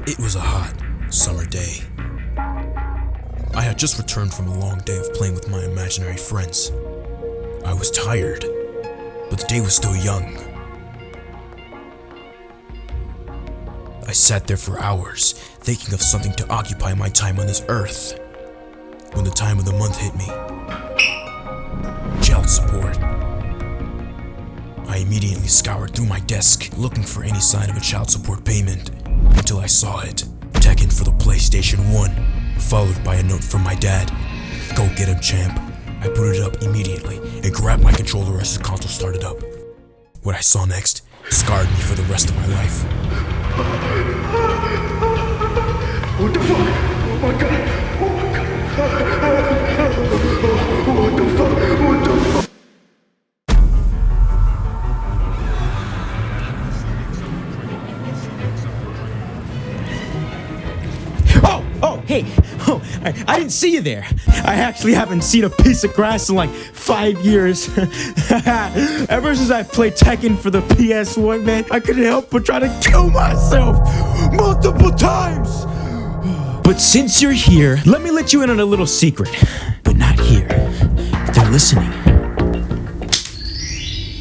It was a hot summer day. I had just returned from a long day of playing with my imaginary friends. I was tired, but the day was still young. I sat there for hours, thinking of something to occupy my time on this earth. When the time of the month hit me, child support. I immediately scoured through my desk, looking for any sign of a child support payment, until I saw it. Tekken for the PlayStation 1, followed by a note from my dad. Go get him, champ. I booted it up immediately and grabbed my controller as the console started up. What I saw next scarred me for the rest of my life. What the fuck? Oh my god! Oh my god! What the fuck? What the fuck? Oh, hey, I didn't see you there. I actually haven't seen a piece of grass in like 5 years. Ever since I played Tekken for the PS1, man, I couldn't help but try to kill myself multiple times. But since you're here, let me let you in on a little secret. But not here. They're listening.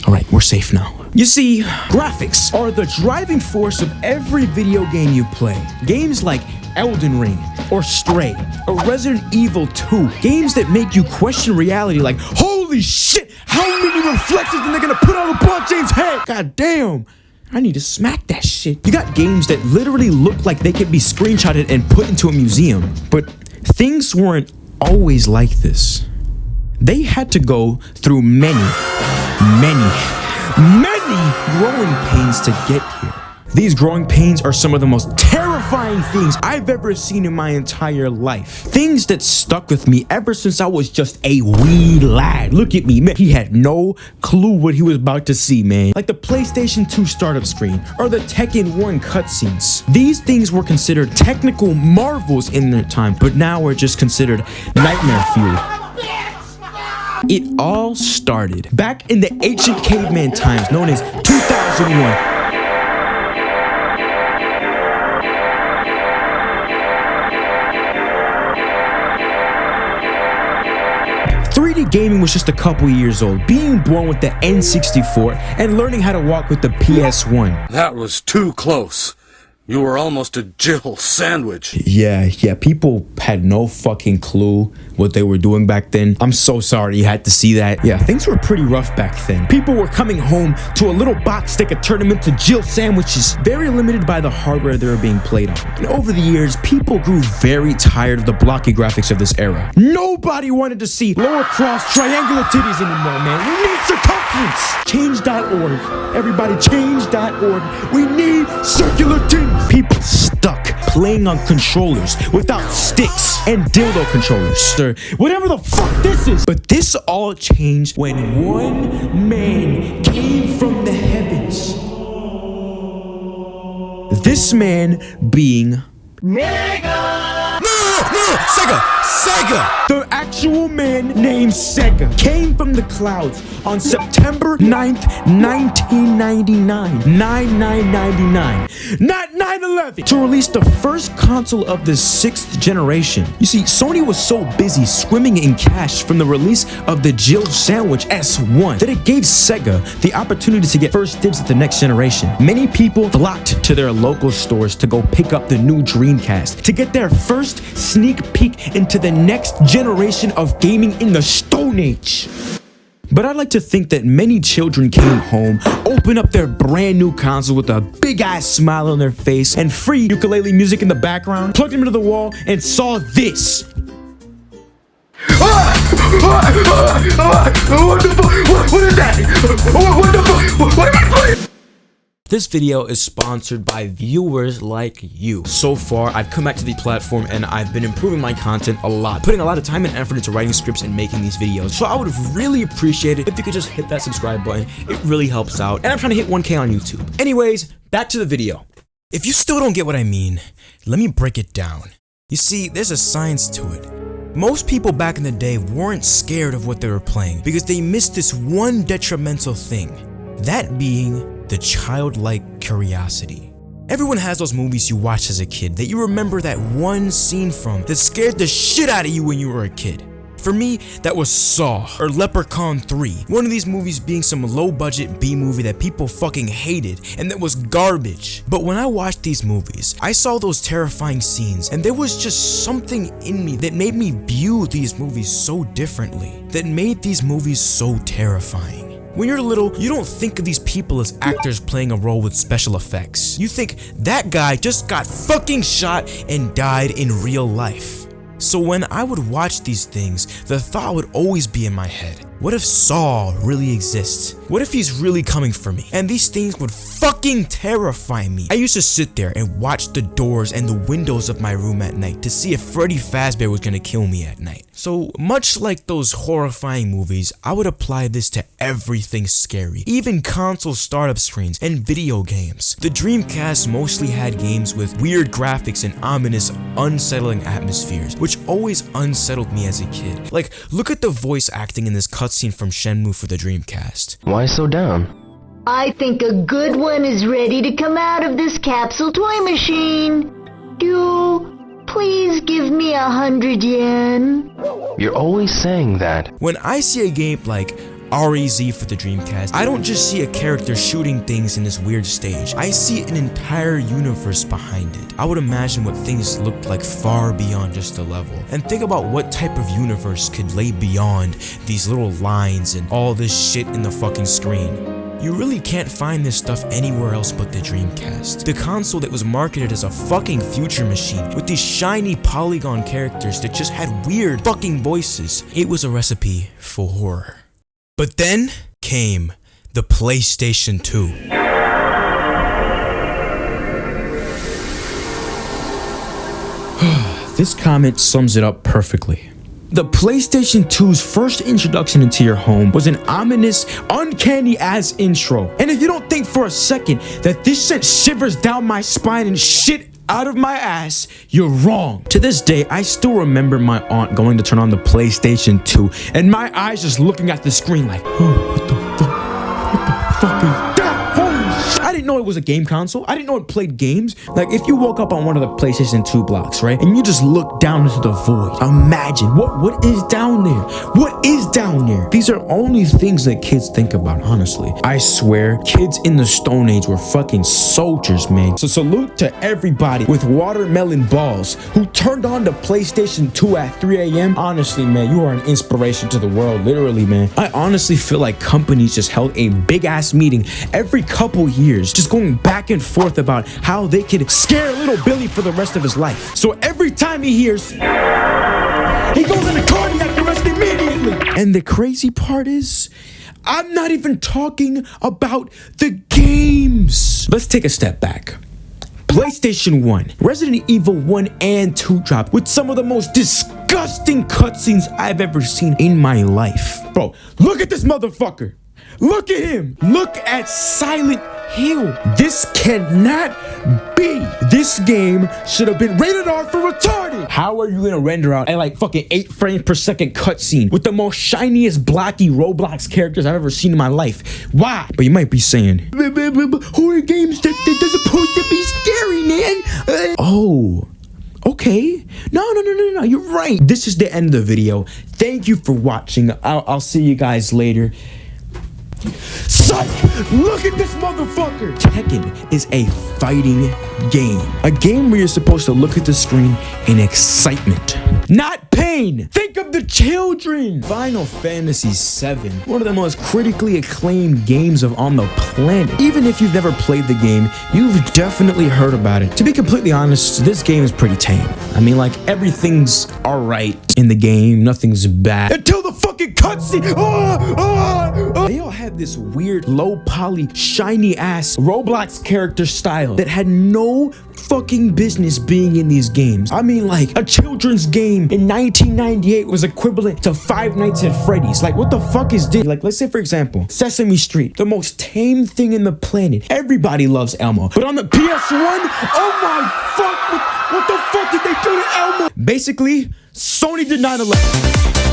Alright, we're safe now. You see, graphics are the driving force of every video game you play. Games like Elden Ring, or Stray, or Resident Evil 2. Games that make you question reality like, holy shit, how many reflections are they gonna put on LeBron James' head? God damn, I need to smack that shit. You got games that literally look like they could be screenshotted and put into a museum. But things weren't always like this. They had to go through many growing pains to get here. These growing pains are some of the most terrifying things I've ever seen in my entire life. Things that stuck with me ever since I was just a wee lad. Look at me, man. He had no clue what he was about to see, man. Like the PlayStation 2 startup screen or the Tekken 1 cutscenes. These things were considered technical marvels in their time, but now are just considered nightmare fuel. It all started back in the ancient caveman times known as 2001. 3D gaming was just a couple years old, being born with the N64 and learning how to walk with the PS1. That was too close. You were almost a Jill sandwich. Yeah, people had no fucking clue what they were doing back then. I'm so sorry you had to see that. Yeah, things were pretty rough back then. People were coming home to a little box that could turn them into Jill sandwiches, very limited by the hardware they were being played on. And over the years, people grew very tired of the blocky graphics of this era. Nobody wanted to see lower cross triangular titties anymore, man. We need circumference. Change.org. Everybody, change.org. We need circular titties. People stuck playing on controllers without sticks and dildo controllers, or whatever the fuck this is. But this all changed when one man came from the heavens. This man being Sega! The actual man named Sega came from the clouds on September 9th, 1999. 9999. Not 9/11. To release the first console of the 6th generation. You see, Sony was so busy swimming in cash from the release of the Jill Sandwich S1 that it gave Sega the opportunity to get first dibs at the next generation. Many people flocked to their local stores to go pick up the new Dreamcast to get their first sneak peek into the next generation of gaming in the Stone Age. But I'd like to think that many children came home, opened up their brand new console with a big ass smile on their face and free ukulele music in the background, plugged them into the wall, and saw this. What the fuck? What is that? What the fuck? What am I playing? This video is sponsored by viewers like you. So far, I've come back to the platform and I've been improving my content a lot, putting a lot of time and effort into writing scripts and making these videos. So I would really appreciate it if you could just hit that subscribe button. It really helps out. And I'm trying to hit 1K on YouTube. Anyways, back to the video. If you still don't get what I mean, let me break it down. You see, there's a science to it. Most people back in the day weren't scared of what they were playing because they missed this one detrimental thing. That being the childlike curiosity. Everyone has those movies you watched as a kid that you remember that one scene from that scared the shit out of you when you were a kid. For me, that was Saw or Leprechaun 3. One of these movies being some low-budget B-movie that people fucking hated and that was garbage. But when I watched these movies, I saw those terrifying scenes and there was just something in me that made me view these movies so differently, that made these movies so terrifying. When you're little, you don't think of these people as actors playing a role with special effects. You think that guy just got fucking shot and died in real life. So when I would watch these things, the thought would always be in my head, what if Saw really exists? What if he's really coming for me? And these things would fucking terrify me. I used to sit there and watch the doors and the windows of my room at night to see if Freddy Fazbear was gonna kill me at night. So much like those horrifying movies, I would apply this to everything scary, even console startup screens and video games. The Dreamcast mostly had games with weird graphics and ominous, unsettling atmospheres, which always unsettled me as a kid. Like, look at the voice acting in this cutscene from Shenmue for the Dreamcast. Why so down? I think a good one is ready to come out of this capsule toy machine. Please give me 100 yen. You're always saying that. When I see a game like REZ for the Dreamcast, I don't just see a character shooting things in this weird stage. I see an entire universe behind it. I would imagine what things looked like far beyond just a level. And think about what type of universe could lay beyond these little lines and all this shit in the fucking screen. You really can't find this stuff anywhere else but the Dreamcast. The console that was marketed as a fucking future machine with these shiny polygon characters that just had weird fucking voices. It was a recipe for horror. But then came the PlayStation 2. This comment sums it up perfectly. The PlayStation 2's first introduction into your home was an ominous, uncanny-ass intro. And if you don't think for a second that this sent shivers down my spine and shit out of my ass, you're wrong. To this day, I still remember my aunt going to turn on the PlayStation 2 and my eyes just looking at the screen like, oh, what the fuck? What the fuck is that? Holy shit. I didn't know it was a game console. I didn't know it played games. Like, if you woke up on one of the PlayStation 2 blocks, right, and you just look down into the void, imagine what is down there? What is down there? These are only things that kids think about, honestly. I swear, kids in the Stone Age were fucking soldiers, man. So salute to everybody with watermelon balls who turned on the PlayStation 2 at 3 a.m. Honestly, man, you are an inspiration to the world, literally, man. I honestly feel like companies just held a big ass meeting every couple years, just going back and forth about how they could scare little Billy for the rest of his life. So every time he hears, he goes into cardiac arrest immediately. And the crazy part is, I'm not even talking about the games. Let's take a step back. PlayStation 1, Resident Evil 1 and 2 dropped with some of the most disgusting cutscenes I've ever seen in my life. Bro, look at this motherfucker. Look at him. Look at Silent Hill. This cannot be. This game should have been rated R for retarded. How are you gonna render out a like fucking 8 frames per second cutscene with the most shiniest blocky Roblox characters I've ever seen in my life? Why? But you might be saying, horror games they're supposed to be scary, man. Oh. Okay. No, you're right. This is the end of the video. Thank you for watching. I'll see you guys later. Psych! Look at this motherfucker! Tekken is a fighting game. A game where you're supposed to look at the screen in excitement, not pain. Think of the children. Final Fantasy VII, one of the most critically acclaimed games on the planet. Even if you've never played the game, you've definitely heard about it. To be completely honest, this game is pretty tame. I mean, like, everything's alright in the game, nothing's bad. Until the fucking cutscene! They all had this weird, low poly, shiny ass Roblox character style that had no fucking business being in these games. I mean, like, a children's game in 1998 was equivalent to Five Nights at Freddy's. Like, what the fuck is this? Like, let's say, for example, Sesame Street, the most tame thing in the planet. Everybody loves Elmo. But on the PS1, oh my fuck, what the fuck did they do to Elmo? Basically, Sony did 9/11.